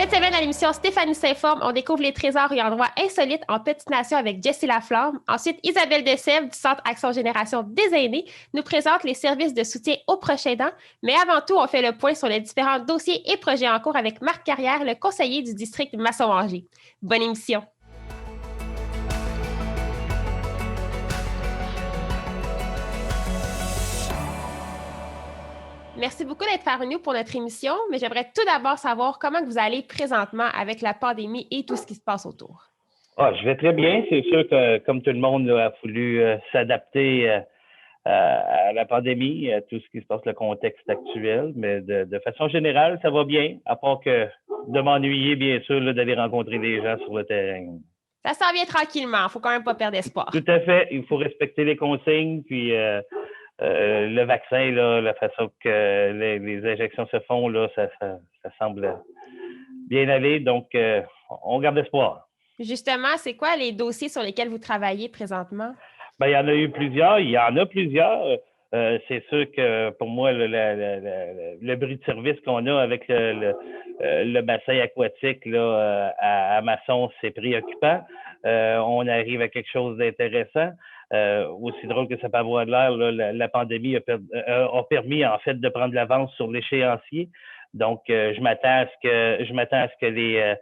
Cette semaine, à l'émission Stéphanie s'informe, on découvre les trésors et endroits insolites en Petite Nation avec Jessie Laflamme. Ensuite, Isabelle Dessèvres du Centre Action Génération des aînés nous présente les services de soutien aux proches aidants. Mais avant tout, on fait le point sur les différents dossiers et projets en cours avec Marc Carrière, le conseiller du district Masson-Angers. Bonne émission. Merci beaucoup d'être parmi nous pour notre émission, mais j'aimerais tout d'abord savoir comment vous allez présentement avec la pandémie et tout ce qui se passe autour. Je vais très bien. C'est sûr que, comme tout le monde a voulu s'adapter à la pandémie, à tout ce qui se passe, le contexte actuel, mais de façon générale, ça va bien, à part que de m'ennuyer, bien sûr, d'aller rencontrer des gens sur le terrain. Ça s'en vient tranquillement, il ne faut quand même pas perdre espoir. Tout à fait, il faut respecter les consignes, puis le vaccin, là, la façon que les injections se font, là, ça semble bien aller, donc on garde espoir. Justement, c'est quoi les dossiers sur lesquels vous travaillez présentement? Il y en a eu plusieurs. Il y en a plusieurs. C'est sûr que pour moi, le bris de service qu'on a avec le bassin aquatique là, à Masson, c'est préoccupant. On arrive à quelque chose d'intéressant. Aussi drôle que ça peut avoir de l'air, la pandémie a permis en fait de prendre l'avance sur l'échéancier. Donc, je m'attends à ce que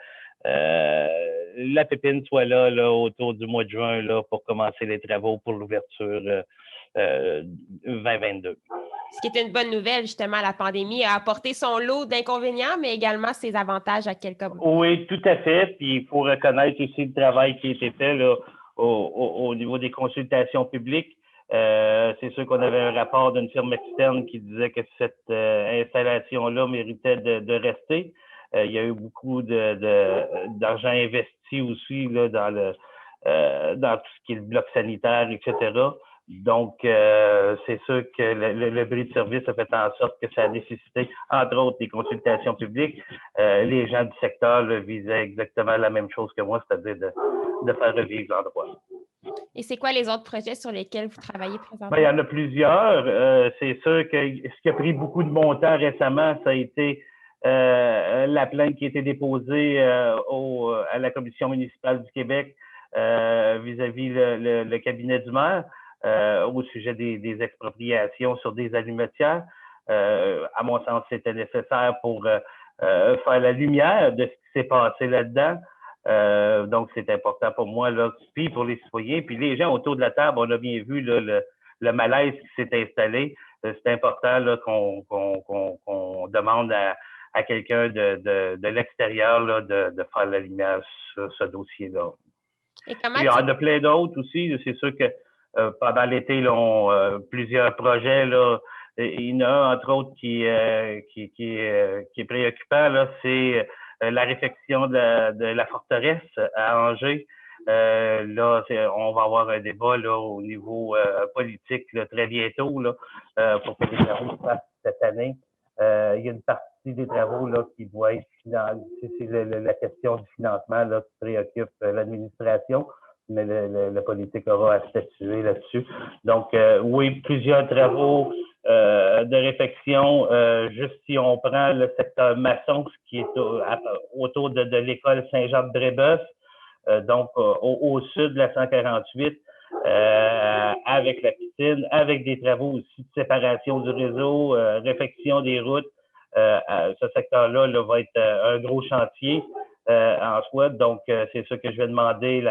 la pépine soit là autour du mois de juin là, pour commencer les travaux pour l'ouverture 2022. Ce qui est une bonne nouvelle, justement, la pandémie a apporté son lot d'inconvénients, mais également ses avantages à quelques moments. Oui, tout à fait. Puis il faut reconnaître aussi le travail qui a été fait là, au niveau des consultations publiques. C'est sûr qu'on avait un rapport d'une firme externe qui disait que cette installation-là méritait de rester. Il y a eu beaucoup d'argent investi aussi là, dans tout ce qui est le bloc sanitaire, etc. Donc, c'est sûr que le bris de service a fait en sorte que ça a nécessité, entre autres, des consultations publiques. Les gens du secteur là, visaient exactement la même chose que moi, c'est-à-dire de faire revivre l'endroit. Et c'est quoi les autres projets sur lesquels vous travaillez présentement? Il y en a plusieurs. C'est sûr que ce qui a pris beaucoup de mon temps récemment, ça a été la plainte qui a été déposée à la Commission municipale du Québec vis-à-vis le cabinet du maire au sujet des expropriations sur des allumetières. À mon sens, c'était nécessaire pour faire la lumière de ce qui s'est passé là-dedans. Donc, c'est important pour moi, là, puis pour les citoyens. Puis les gens autour de la table, on a bien vu là, le malaise qui s'est installé. C'est important là, qu'on demande à quelqu'un de l'extérieur là, de faire la lumière sur ce dossier-là. Et comment il y en a plein d'autres aussi. C'est sûr que pendant l'été, là, plusieurs projets, là, il y en a un, entre autres, qui est préoccupant, là, c'est la réfection de la forteresse à Angers. Là, on va avoir un débat là, au niveau politique là, très bientôt là, pour que les travaux se fassent cette année. Il y a une partie des travaux là, qui doit être financée. C'est la question du financement là, qui préoccupe l'administration, mais le politique aura à statuer là-dessus. Donc, oui, plusieurs travaux de réfection. Juste si on prend le secteur Masson, qui est autour de l'école Saint-Jean-de-Brébeuf, donc au sud de la 148, avec la piscine, avec des travaux aussi de séparation du réseau, réfection des routes. Ce secteur-là là, va être un gros chantier en soi. Donc, c'est ça que je vais demander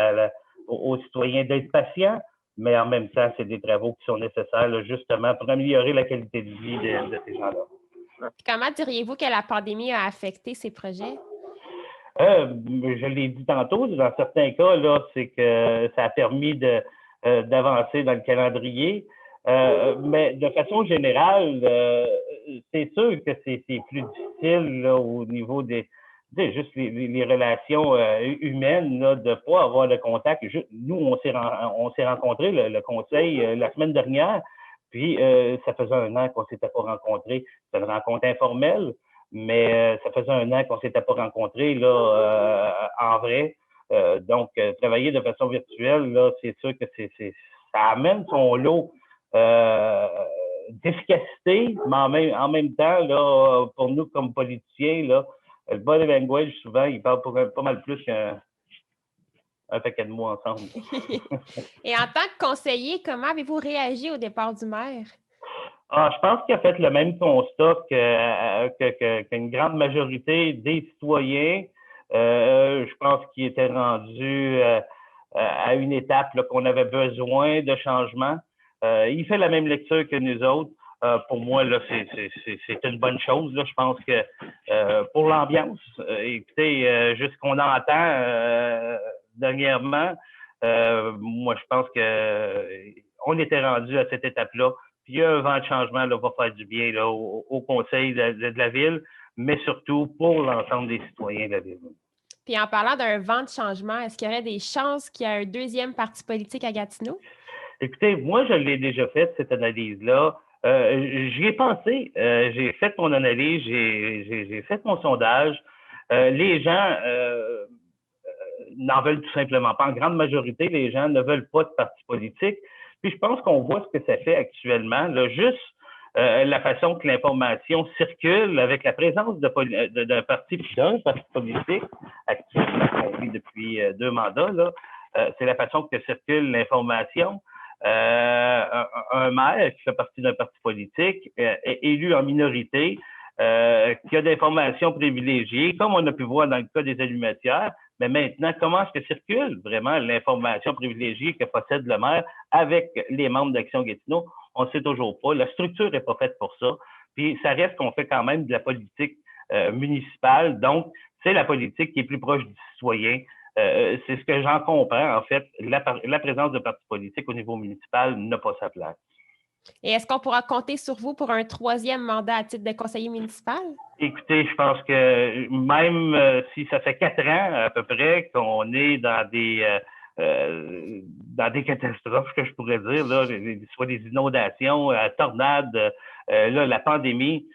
aux citoyens d'être patients, mais en même temps, c'est des travaux qui sont nécessaires là, justement pour améliorer la qualité de vie de ces gens-là. Comment diriez-vous que la pandémie a affecté ces projets? Je l'ai dit tantôt, dans certains cas, là, c'est que ça a permis d'avancer dans le calendrier. Mais de façon générale, c'est sûr que c'est plus difficile là, au niveau juste les relations humaines, là, de ne pas avoir le contact. Nous, on s'est rencontrés, le conseil, la semaine dernière, puis ça faisait un an qu'on ne s'était pas rencontrés. C'était une rencontre informelle, mais ça faisait un an qu'on ne s'était pas rencontrés là, en vrai. Donc, travailler de façon virtuelle, là, c'est sûr que ça amène son lot d'efficacité, mais en même temps, là, pour nous comme politiciens, là, Le body language, souvent, il parle pas mal plus qu'un paquet de mots ensemble. Et en tant que conseiller, comment avez-vous réagi au départ du maire? Je pense qu'il a fait le même constat qu'une grande majorité des citoyens. Je pense qu'il était rendu à une étape là, qu'on avait besoin de changement. Il fait la même lecture que nous autres. Pour moi, là, c'est une bonne chose. Là. Je pense que pour l'ambiance, écoutez, juste ce qu'on entend dernièrement, moi, je pense qu'on était rendu à cette étape-là. Puis il y a un vent de changement là, va faire du bien là, au conseil de la ville, mais surtout pour l'ensemble des citoyens de la ville. Puis en parlant d'un vent de changement, est-ce qu'il y aurait des chances qu'il y ait un deuxième parti politique à Gatineau? Écoutez, moi, je l'ai déjà fait, cette analyse-là. J'y ai pensé. J'ai fait mon analyse, j'ai fait mon sondage. Les gens n'en veulent tout simplement pas. En grande majorité, les gens ne veulent pas de parti politique. Puis je pense qu'on voit ce que ça fait actuellement. Là, juste la façon que l'information circule avec la présence d'un parti politique actuellement qu'on vit depuis 2 mandats, là, c'est la façon que circule l'information. Un maire qui fait partie d'un parti politique est élu en minorité, qui a des informations privilégiées, comme on a pu voir dans le cas des allumetières. Mais maintenant, comment est-ce que circule vraiment l'information privilégiée que possède le maire avec les membres d'Action Gatineau? On ne sait toujours pas. La structure n'est pas faite pour ça. Puis ça reste qu'on fait quand même de la politique municipale. Donc, c'est la politique qui est plus proche du citoyen. C'est ce que j'en comprends. En fait, la présence de partis politiques au niveau municipal n'a pas sa place. Et est-ce qu'on pourra compter sur vous pour un 3e mandat à titre de conseiller municipal? Écoutez, je pense que même si ça fait 4 ans à peu près qu'on est dans des catastrophes, que je pourrais dire, là, soit des inondations, tornades, là, la pandémie,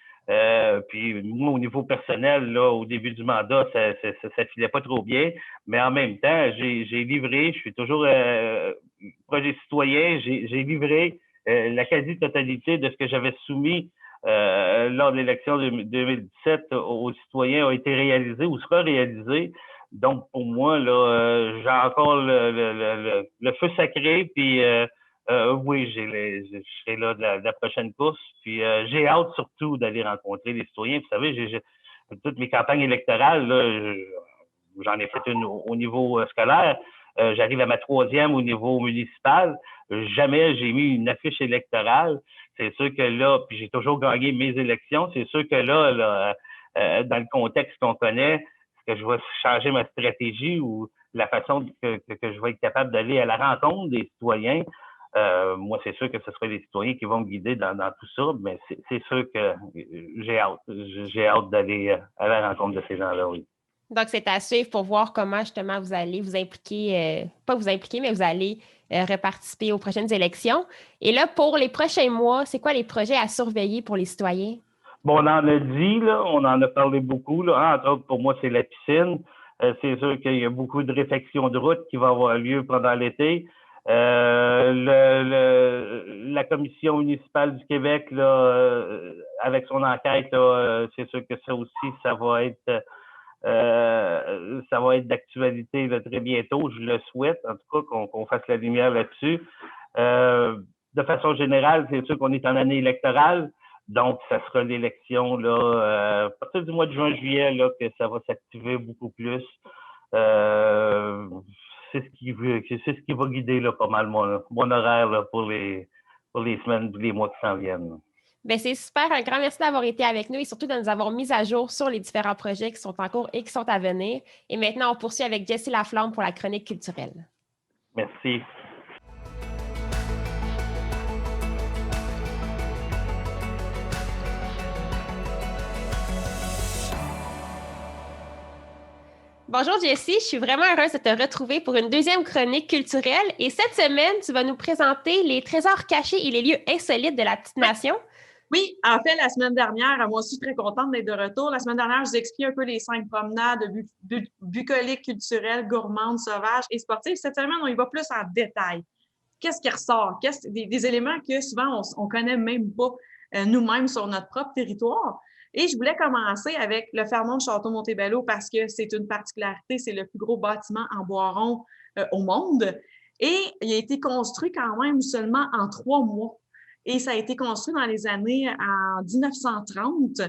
puis moi, au niveau personnel, là, au début du mandat, ça filait pas trop bien, mais en même temps, j'ai livré, je suis toujours projet citoyen, j'ai livré la quasi-totalité de ce que j'avais soumis lors de l'élection de 2017 aux citoyens a été réalisé ou sera réalisé. Donc, pour moi, là, j'ai encore le feu sacré, puis oui, je serai là de la prochaine course. Puis j'ai hâte surtout d'aller rencontrer les citoyens. Vous savez, toutes mes campagnes électorales, là, j'en ai fait une au niveau scolaire. J'arrive à ma 3e au niveau municipal. Jamais j'ai mis une affiche électorale. C'est sûr que là, puis j'ai toujours gagné mes élections. C'est sûr que là dans le contexte qu'on connaît, est-ce que je vais changer ma stratégie ou la façon que je vais être capable d'aller à la rencontre des citoyens? Moi, c'est sûr que ce sera les citoyens qui vont me guider dans tout ça, mais c'est sûr que j'ai hâte. J'ai hâte d'aller à la rencontre de ces gens-là, oui. Donc, c'est à suivre pour voir comment justement vous allez vous impliquer, pas vous impliquer, mais vous allez reparticiper aux prochaines élections. Et là, pour les prochains mois, c'est quoi les projets à surveiller pour les citoyens? Bon, on en a dit, là, on en a parlé beaucoup. Là. Entre autres, pour moi, c'est la piscine. C'est sûr qu'il y a beaucoup de réfections de route qui vont avoir lieu pendant l'été. La Commission municipale du Québec, là, avec son enquête, là, c'est sûr que ça aussi, ça va être d'actualité là, très bientôt. Je le souhaite, en tout cas, qu'on fasse la lumière là-dessus. De façon générale, c'est sûr qu'on est en année électorale. Donc, ça sera l'élection là, à partir du mois de juin-juillet là, que ça va s'activer beaucoup plus. C'est ce qui va guider là, pas mal mon horaire là, pour les semaines, les mois qui s'en viennent. Bien, c'est super. Un grand merci d'avoir été avec nous et surtout de nous avoir mis à jour sur les différents projets qui sont en cours et qui sont à venir. Et maintenant, on poursuit avec Jessie Laflamme pour la chronique culturelle. Merci. Bonjour Jessie, je suis vraiment heureuse de te retrouver pour une deuxième chronique culturelle. Et cette semaine, tu vas nous présenter les trésors cachés et les lieux insolites de la petite nation. Oui, en fait, la semaine dernière, moi aussi, je suis très contente d'être de retour. La semaine dernière, je vous ai expliqué un peu les 5 promenades bucoliques, culturelles, gourmandes, sauvages et sportives. Cette semaine, on y va plus en détail. Qu'est-ce qui ressort? Des éléments que souvent, on ne connaît même pas nous-mêmes sur notre propre territoire. Et je voulais commencer avec le Fairmont Château-Montebello parce que c'est une particularité, c'est le plus gros bâtiment en bois rond au monde. Et il a été construit quand même seulement en 3 mois. Et ça a été construit dans les années en 1930.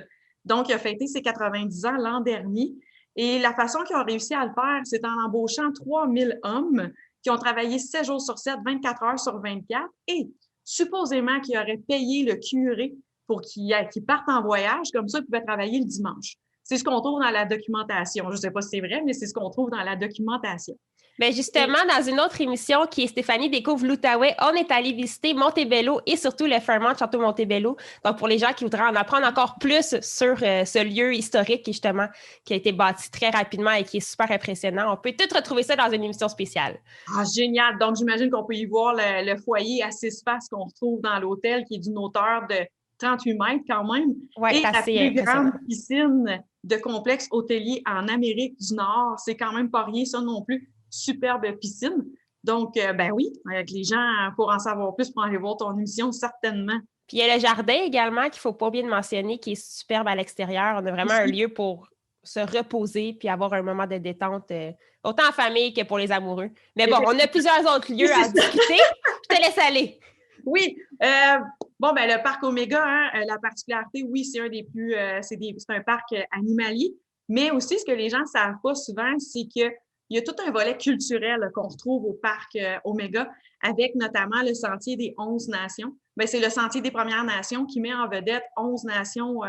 Donc, il a fêté ses 90 ans l'an dernier. Et la façon qu'ils ont réussi à le faire, c'est en embauchant 3000 hommes qui ont travaillé 7 jours sur 7, 24 heures sur 24. Et supposément qu'ils auraient payé le curé pour qu'il parte en voyage. Comme ça, ils pouvaient travailler le dimanche. C'est ce qu'on trouve dans la documentation. Je ne sais pas si c'est vrai, mais c'est ce qu'on trouve dans la documentation. Bien, justement, dans une autre émission qui est Stéphanie découvre l'Outaouais, on est allé visiter Montebello et surtout le Fairmont Château-Montebello. Donc, pour les gens qui voudraient en apprendre encore plus sur ce lieu historique justement qui a été bâti très rapidement et qui est super impressionnant, on peut tout retrouver ça dans une émission spéciale. Ah, génial! Donc, j'imagine qu'on peut y voir le foyer à 6 faces qu'on retrouve dans l'hôtel qui est d'une hauteur de 38 mètres quand même. Ouais, et la plus grande piscine de complexe hôtelier en Amérique du Nord. C'est quand même pas rien, ça non plus. Superbe piscine. Donc, ben oui, avec les gens, pour en savoir plus, pour aller voir ton émission, certainement. Puis il y a le jardin également qu'il ne faut pas oublier de mentionner, qui est superbe à l'extérieur. On a vraiment un lieu pour se reposer puis avoir un moment de détente, autant en famille que pour les amoureux. Mais bon, on a plusieurs autres lieux à discuter. Je te laisse aller. Oui. Bon, ben le parc Omega, hein, la particularité, oui, c'est un des plus... c'est un parc animalier. Mais aussi, ce que les gens ne savent pas souvent, c'est que il y a tout un volet culturel qu'on retrouve au parc Omega, avec notamment le Sentier des 11 Nations. Bien, c'est le Sentier des Premières Nations qui met en vedette 11 nations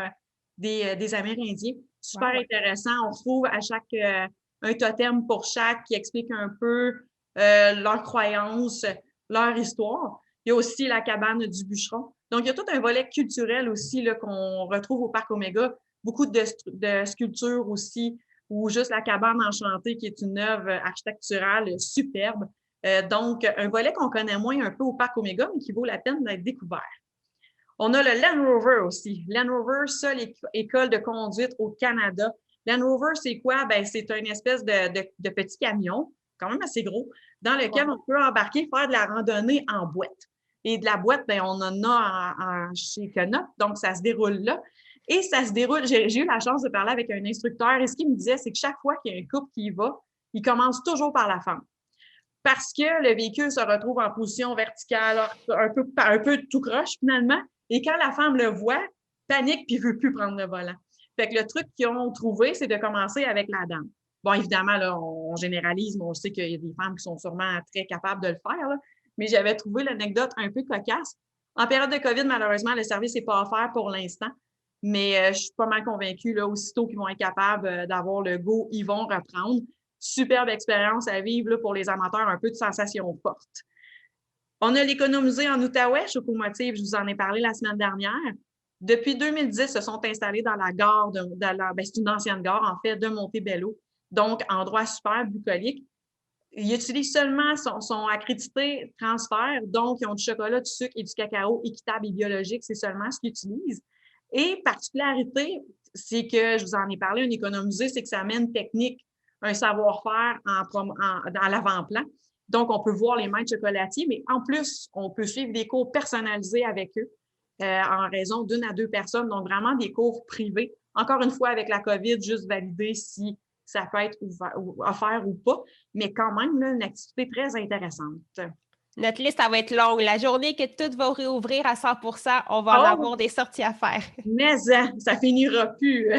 des Amérindiens. Super intéressant. On retrouve à chaque un totem pour chaque qui explique un peu leurs croyances, leur histoire. Il y a aussi la cabane du bûcheron. Donc, il y a tout un volet culturel aussi là, qu'on retrouve au parc Omega. Beaucoup de sculptures aussi, ou juste la cabane enchantée, qui est une œuvre architecturale superbe. Donc, un volet qu'on connaît moins un peu au parc Omega, mais qui vaut la peine d'être découvert. On a le Land Rover aussi. Land Rover, seule école de conduite au Canada. Land Rover, c'est quoi? Ben, c'est une espèce de petit camion, quand même assez gros, dans lequel on peut embarquer, faire de la randonnée en boîte. Et de la boîte, ben, on en a chez Canop, donc ça se déroule là. Et ça se déroule, j'ai eu la chance de parler avec un instructeur et ce qu'il me disait, c'est que chaque fois qu'il y a un couple qui y va, il commence toujours par la femme. Parce que le véhicule se retrouve en position verticale, un peu tout croche finalement. Et quand la femme le voit, panique puis ne veut plus prendre le volant. Fait que le truc qu'ils ont trouvé, c'est de commencer avec la dame. Bon, évidemment, là, on généralise, mais on sait qu'il y a des femmes qui sont sûrement très capables de le faire, là. Mais j'avais trouvé l'anecdote un peu cocasse. En période de COVID, malheureusement, le service n'est pas offert pour l'instant. Mais je suis pas mal convaincue, là, aussitôt qu'ils vont être capables d'avoir le go, ils vont reprendre. Superbe expérience à vivre là, pour les amateurs, un peu de sensations fortes. On a l'économusée en Outaouais, Chocomotive, je vous en ai parlé la semaine dernière. Depuis 2010, se sont installés dans la gare, c'est une ancienne gare, en fait, de Montebello. Donc, endroit super bucolique. Ils utilisent seulement, sont accrédités transfert, donc ils ont du chocolat, du sucre et du cacao équitable et biologique, c'est seulement ce qu'ils utilisent. Et particularité, c'est que, je vous en ai parlé, un économusée, c'est que ça amène technique, un savoir-faire dans l'avant-plan. Donc, on peut voir les maîtres chocolatiers, mais en plus, on peut suivre des cours personnalisés avec eux en raison d'1 à 2 personnes, donc vraiment des cours privés. Encore une fois, avec la COVID, juste valider si ça peut être offert ou pas, mais quand même, là, une activité très intéressante. Notre liste, ça va être longue. La journée que tout va réouvrir à 100%, on va en avoir des sorties à faire. Mais ça finira plus.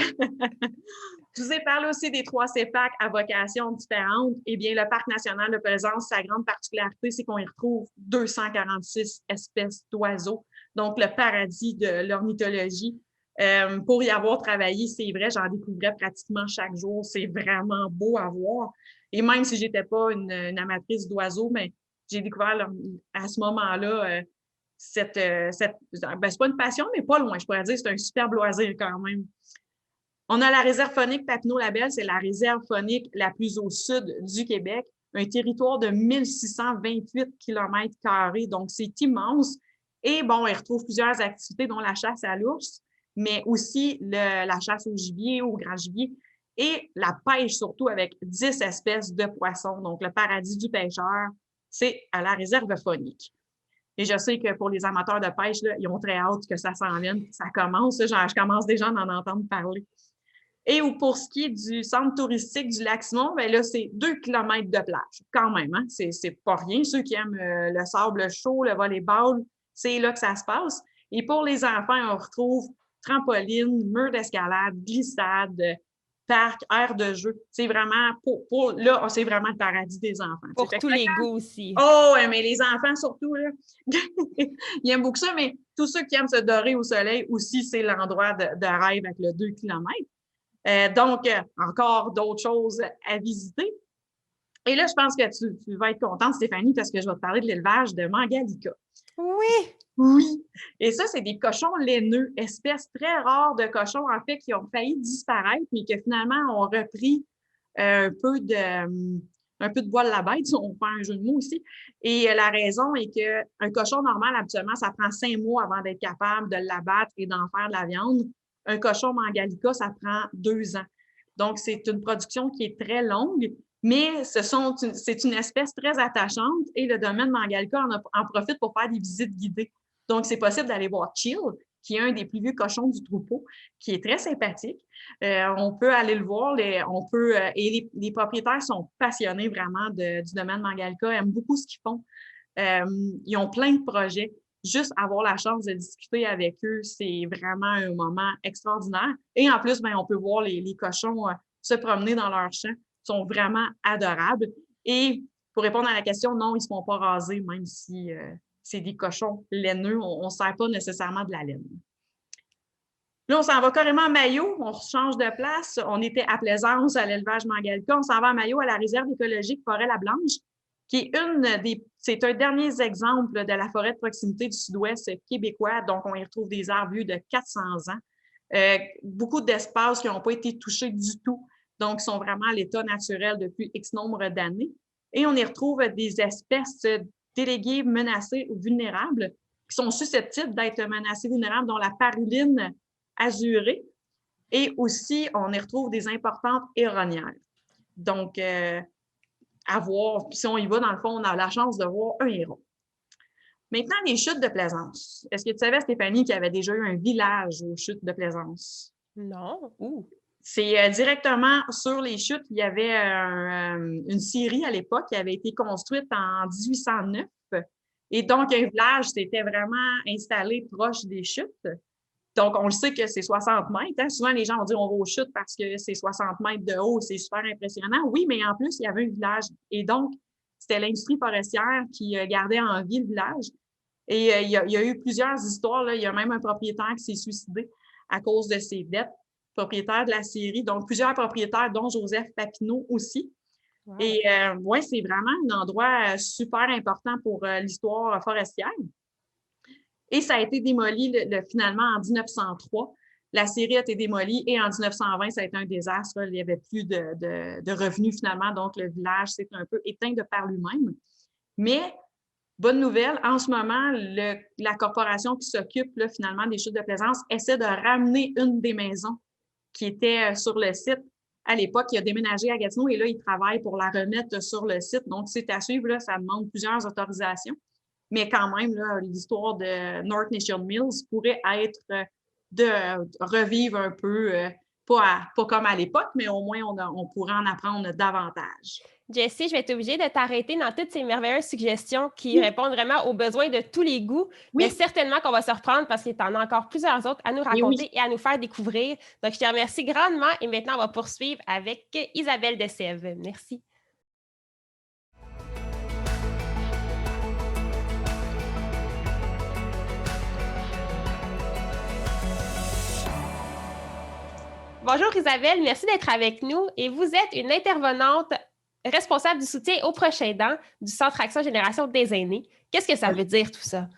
Je vous ai parlé aussi des 3 CEPAC à vocation différente. Eh bien, le Parc national de Plaisance, sa grande particularité, c'est qu'on y retrouve 246 espèces d'oiseaux. Donc, le paradis de l'ornithologie. Pour y avoir travaillé, c'est vrai, j'en découvrais pratiquement chaque jour. C'est vraiment beau à voir. Et même si je n'étais pas une amatrice d'oiseaux, mais j'ai découvert à ce moment-là c'est pas une passion, mais pas loin. Je pourrais dire que c'est un superbe loisir quand même. On a la réserve faunique Papineau-Labelle, c'est la réserve faunique la plus au sud du Québec, un territoire de 1628 km², donc c'est immense. Et bon, on y retrouve plusieurs activités, dont la chasse à l'ours, mais aussi la chasse au gibier, au grand gibier, et la pêche surtout avec 10 espèces de poissons. Donc, le paradis du pêcheur, c'est à la réserve faunique. Et je sais que pour les amateurs de pêche, là, ils ont très hâte que ça s'en vienne, que ça commence. Là, je commence déjà à en entendre parler. Et pour ce qui est du centre touristique du Lac-Simon, bien là, c'est 2 kilomètres de plage, quand même. Hein? C'est pas rien. Ceux qui aiment le sable chaud, le volleyball, c'est là que ça se passe. Et pour les enfants, on retrouve trampoline, mur d'escalade, glissade, parc, aire de jeu. C'est vraiment, là, c'est vraiment le paradis des enfants. Pour tous les goûts aussi. Oh, mais les enfants surtout, là, ils aiment beaucoup ça, mais tous ceux qui aiment se dorer au soleil aussi, c'est l'endroit de rêve avec le 2 kilomètres. Donc, encore d'autres choses à visiter. Et là, je pense que tu vas être contente, Stéphanie, parce que je vais te parler de l'élevage de Mangalica. Oui! Oui! Et ça, c'est des cochons laineux, espèces très rares de cochons, en fait, qui ont failli disparaître, mais qui finalement ont repris un peu de poil à la bête, si on fait un jeu de mots ici. Et la raison est qu'un cochon normal, habituellement, ça prend 5 mois avant d'être capable de l'abattre et d'en faire de la viande. Un cochon Mangalica, ça prend 2 ans. Donc, c'est une production qui est très longue, mais c'est une espèce très attachante et le domaine Mangalica en profite pour faire des visites guidées. Donc, c'est possible d'aller voir Chill, qui est un des plus vieux cochons du troupeau, qui est très sympathique. On peut aller le voir, et les propriétaires sont passionnés vraiment du domaine Mangalica, aiment beaucoup ce qu'ils font. Ils ont plein de projets. Juste avoir la chance de discuter avec eux, c'est vraiment un moment extraordinaire. Et en plus, on peut voir les cochons se promener dans leur champ. Ils sont vraiment adorables. Et pour répondre à la question, non, ils ne se font pas raser, même si c'est des cochons laineux. On ne sert pas nécessairement de la laine. Là, on s'en va carrément à Maillot. On change de place. On était à Plaisance, à l'élevage Mangalica. On s'en va à Maillot, à la réserve écologique Forêt-la-Blanche, qui est c'est un dernier exemple de la forêt de proximité du sud-ouest québécois. Donc, on y retrouve des arbres vieux de 400 ans. Beaucoup d'espaces qui n'ont pas été touchés du tout. Donc, sont vraiment à l'état naturel depuis X nombre d'années. Et on y retrouve des espèces déléguées menacées ou vulnérables qui sont susceptibles d'être menacées vulnérables, dont la paruline azurée. Et aussi, on y retrouve des importantes héronnières. Donc, à voir. Puis si on y va, dans le fond, on a la chance de voir un héron. Maintenant, les chutes de Plaisance. Est-ce que tu savais, Stéphanie, qu'il y avait déjà eu un village aux chutes de Plaisance? Non. Où? C'est directement sur les chutes. Il y avait une scierie à l'époque qui avait été construite en 1809. Et donc, un village s'était vraiment installé proche des chutes. Donc, on le sait que c'est 60 mètres. Hein? Souvent, les gens vont dire on va aux chutes parce que c'est 60 mètres de haut, c'est super impressionnant. Oui, mais en plus, il y avait un village. Et donc, c'était l'industrie forestière qui gardait en vie le village. Et il y a eu plusieurs histoires. Là. Il y a même un propriétaire qui s'est suicidé à cause de ses dettes, propriétaire de la scierie. Donc, plusieurs propriétaires, dont Joseph Papineau aussi. Wow. Et oui, c'est vraiment un endroit super important pour l'histoire forestière. Et ça a été démoli finalement en 1903. La scierie a été démolie et en 1920, ça a été un désastre. Il n'y avait plus de revenus finalement, donc le village s'est un peu éteint de par lui-même. Mais, bonne nouvelle, en ce moment, la corporation qui s'occupe finalement des chutes de Plaisance essaie de ramener une des maisons qui était sur le site. À l'époque, il a déménagé à Gatineau et là, il travaille pour la remettre sur le site. Donc, c'est à suivre, là, ça demande plusieurs autorisations. Mais quand même, l'histoire de North Nation Mills pourrait être de revivre un peu, pas comme à l'époque, mais au moins on pourrait en apprendre davantage. Jessie, je vais être obligée de t'arrêter dans toutes ces merveilleuses suggestions qui répondent vraiment aux besoins de tous les goûts. Oui. Mais certainement qu'on va se reprendre parce qu'il y en a encore plusieurs autres à nous raconter et à nous faire découvrir. Donc, je te remercie grandement et maintenant, on va poursuivre avec Isabelle Desèves. Merci. Bonjour Isabelle, merci d'être avec nous et vous êtes une intervenante responsable du soutien aux proches aidants du Centre Action Génération des aînés. Qu'est-ce que ça veut dire tout ça?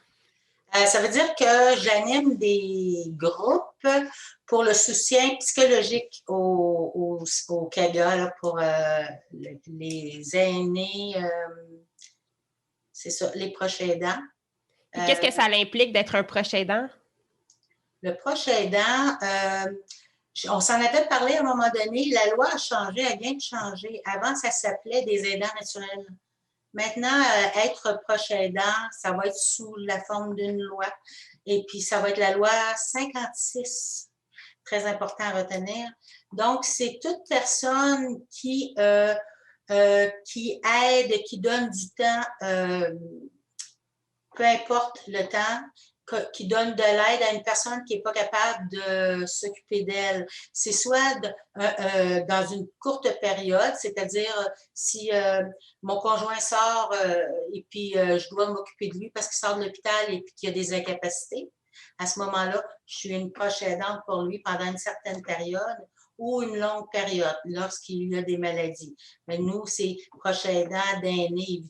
Ça veut dire que j'anime des groupes pour le soutien psychologique au CAGA pour les aînés, c'est ça, les proches aidants. Qu'est-ce que ça implique d'être un proche aidant? Le proche aidant, on s'en avait parlé à un moment donné, la loi a changé, elle vient de changer. Avant, ça s'appelait des aidants naturels. Maintenant, être proche aidant, ça va être sous la forme d'une loi. Et puis, ça va être la loi 56, très important à retenir. Donc, c'est toute personne qui aide, qui donne du temps, peu importe le temps, qui donne de l'aide à une personne qui n'est pas capable de s'occuper d'elle. C'est soit dans une courte période, c'est-à-dire si mon conjoint sort et puis je dois m'occuper de lui parce qu'il sort de l'hôpital et puis qu'il y a des incapacités. À ce moment-là, je suis une proche aidante pour lui pendant une certaine période ou une longue période lorsqu'il y a des maladies. Mais nous, c'est proche aidant d'aînés,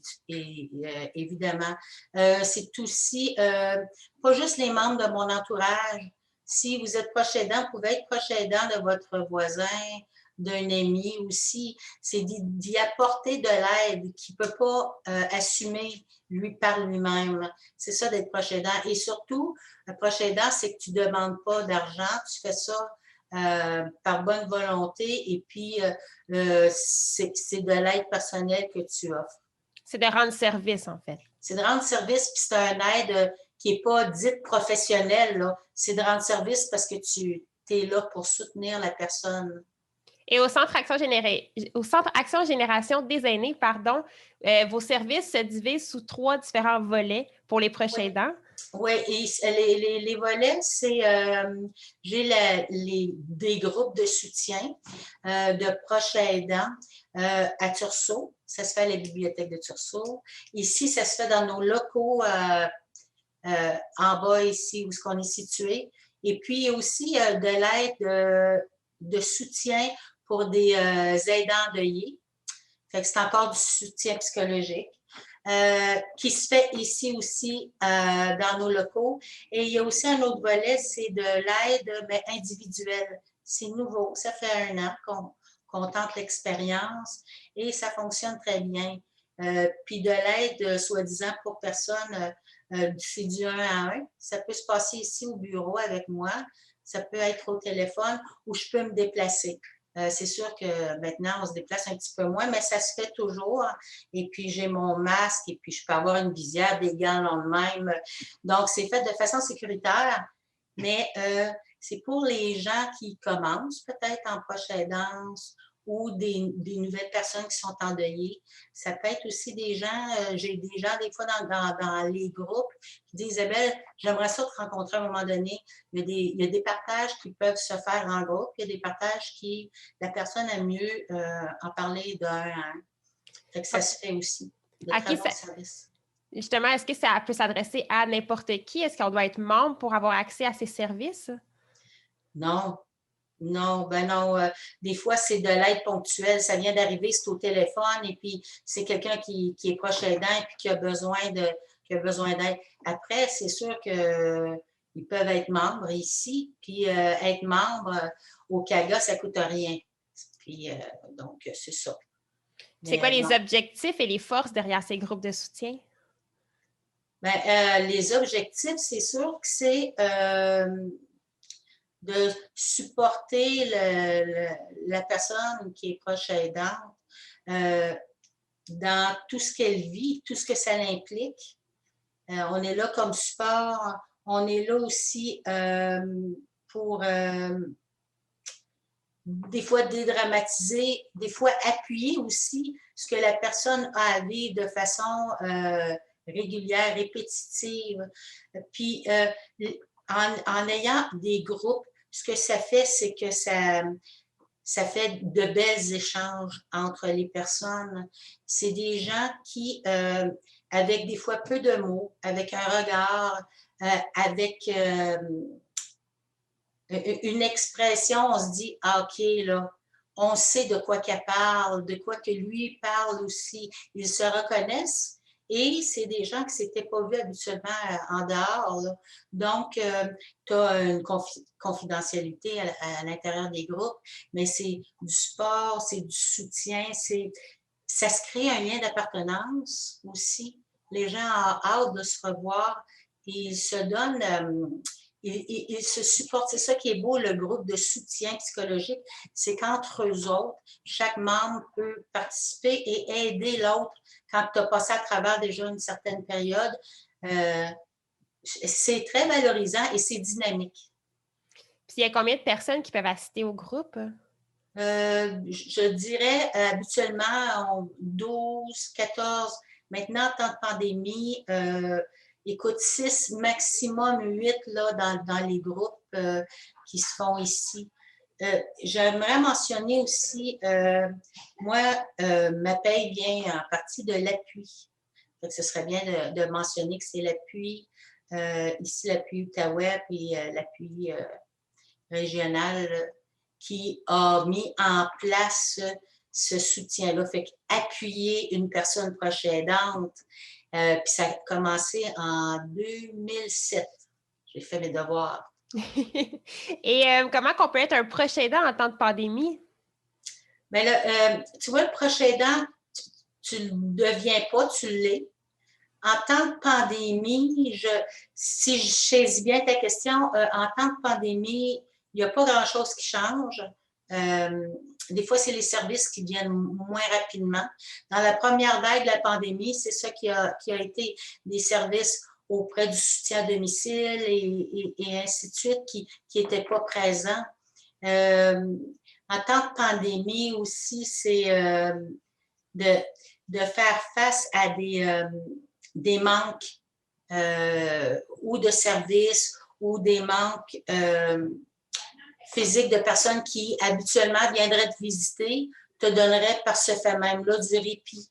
évidemment. C'est aussi pas juste les membres de mon entourage. Si vous êtes proche aidant, vous pouvez être proche aidant de votre voisin, d'un ami aussi. C'est d'y apporter de l'aide qu'il ne peut pas assumer lui par lui-même. C'est ça d'être proche aidant. Et surtout, un proche aidant, c'est que tu ne demandes pas d'argent, tu fais ça par bonne volonté et puis c'est de l'aide personnelle que tu offres. C'est de rendre service, en fait. C'est de rendre service, puis c'est un aide qui n'est pas dite professionnelle, là. C'est de rendre service parce que tu es là pour soutenir la personne. Et au Centre Action Génération des aînés, vos services se divisent sous 3 différents volets pour les proches aidants. Oui, et les volets, c'est j'ai des groupes de soutien de proches aidants à Tursault. Ça se fait à la bibliothèque de Tursault. Ici, ça se fait dans nos locaux en bas ici, où on est situé. Et puis, il y a aussi de l'aide de soutien pour des aidants endeuillés. Fait que c'est encore du soutien psychologique. Qui se fait ici aussi dans nos locaux. Et il y a aussi un autre volet, c'est de l'aide individuelle. C'est nouveau, ça fait 1 an qu'on tente l'expérience et ça fonctionne très bien. Puis de l'aide, soi-disant, pour personnes, c'est du 1 à 1. Ça peut se passer ici au bureau avec moi, ça peut être au téléphone ou je peux me déplacer. C'est sûr que maintenant, on se déplace un petit peu moins, mais ça se fait toujours. Et puis, j'ai mon masque et puis je peux avoir une visière, des gants l'ont de même. Donc, c'est fait de façon sécuritaire, mais c'est pour les gens qui commencent peut-être en proche aidance ou des nouvelles personnes qui sont endeuillées. Ça peut être aussi des gens, j'ai des gens des fois dans les groupes qui disent « Isabelle, j'aimerais ça te rencontrer à un moment donné. » Il y a des partages qui peuvent se faire en groupe, il y a des partages qui, la personne aime mieux en parler d'un à un. Fait que ça se fait aussi, de très bons services. Justement, est-ce que ça peut s'adresser à n'importe qui? Est-ce qu'on doit être membre pour avoir accès à ces services? Non. Non, ben non. Des fois, c'est de l'aide ponctuelle. Ça vient d'arriver, c'est au téléphone et puis c'est quelqu'un qui est proche aidant et puis qui a besoin d'aide. Après, c'est sûr qu'ils peuvent être membres ici, puis être membre au CAGA, ça ne coûte rien. Puis donc, c'est ça. C'est quoi les objectifs et les forces derrière ces groupes de soutien? Ben, les objectifs, c'est sûr que c'est de supporter la personne qui est proche aidante dans tout ce qu'elle vit, tout ce que ça implique. On est là comme support. On est là aussi pour des fois dédramatiser, des fois appuyer aussi ce que la personne a à vivre de façon régulière, répétitive. Puis, en ayant des groupes, ce que ça fait, c'est que ça fait de belles échanges entre les personnes. C'est des gens qui, avec des fois peu de mots, avec un regard, avec une expression, on se dit « Ah, OK, là, on sait de quoi qu'elle parle, de quoi que lui parle aussi. » Ils se reconnaissent. Et c'est des gens qui ne s'étaient pas vus habituellement en dehors, là. Donc, tu as une confidentialité à l'intérieur des groupes, mais c'est du sport, c'est du soutien, ça se crée un lien d'appartenance aussi. Les gens ont hâte de se revoir et ils se donnent ils se supportent. C'est ça qui est beau, le groupe de soutien psychologique, c'est qu'entre eux autres, chaque membre peut participer et aider l'autre quand tu as passé à travers déjà une certaine période. C'est très valorisant et c'est dynamique. Puis il y a combien de personnes qui peuvent assister au groupe? Je dirais habituellement 12, 14. Maintenant, en temps de pandémie, écoute, 6, maximum 8 là, dans les groupes qui se font ici. J'aimerais mentionner aussi, moi, ma paye vient en partie de l'appui. Donc, ce serait bien de mentionner que c'est l'appui, ici l'appui Outaouais, puis l'appui régional qui a mis en place ce soutien-là. Fait qu'appuyer une personne proche aidante, puis ça a commencé en 2007. J'ai fait mes devoirs. Et comment qu'on peut être un proche aidant en temps de pandémie? Bien là, tu vois, le proche aidant, tu ne le deviens pas, tu l'es. En temps de pandémie, si je saisis bien ta question, en temps de pandémie, il n'y a pas grand-chose qui change. Des fois, c'est les services qui viennent moins rapidement. Dans la première vague de la pandémie, c'est ça qui a été des services auprès du soutien à domicile et ainsi de suite qui n'étaient pas présents. En temps de pandémie aussi, c'est de faire face à des manques ou de services ou des manques physiques de personnes qui habituellement viendraient te visiter, te donneraient par ce fait même-là du répit.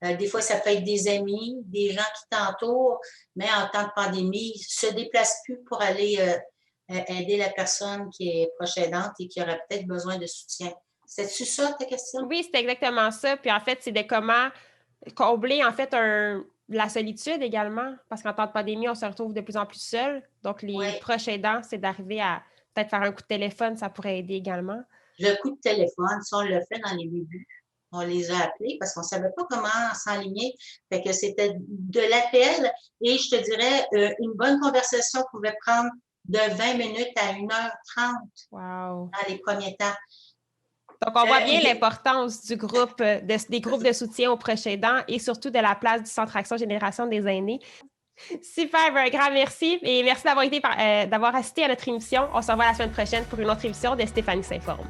Des fois, ça peut être des amis, des gens qui t'entourent, mais en temps de pandémie, ils ne se déplacent plus pour aller aider la personne qui est proche aidante et qui aurait peut-être besoin de soutien. C'est-tu ça ta question? Oui, c'est exactement ça. Puis en fait, c'est de comment combler en fait la solitude également, parce qu'en temps de pandémie, on se retrouve de plus en plus seul. Donc, les proches aidants, c'est d'arriver à peut-être faire un coup de téléphone, ça pourrait aider également. Le coup de téléphone, ça, on l'a fait dans les débuts. On les a appelés parce qu'on ne savait pas comment s'enligner. Fait que c'était de l'appel et je te dirais, une bonne conversation pouvait prendre de 20 minutes à 1h30 dans les premiers temps. Donc, on voit bien l'importance du groupe, des groupes de soutien aux proches aidants et surtout de la place du Centre Action Génération des aînés. Super, un grand merci et merci d'avoir assisté à notre émission. On se revoit la semaine prochaine pour une autre émission de Stéphanie s'informe.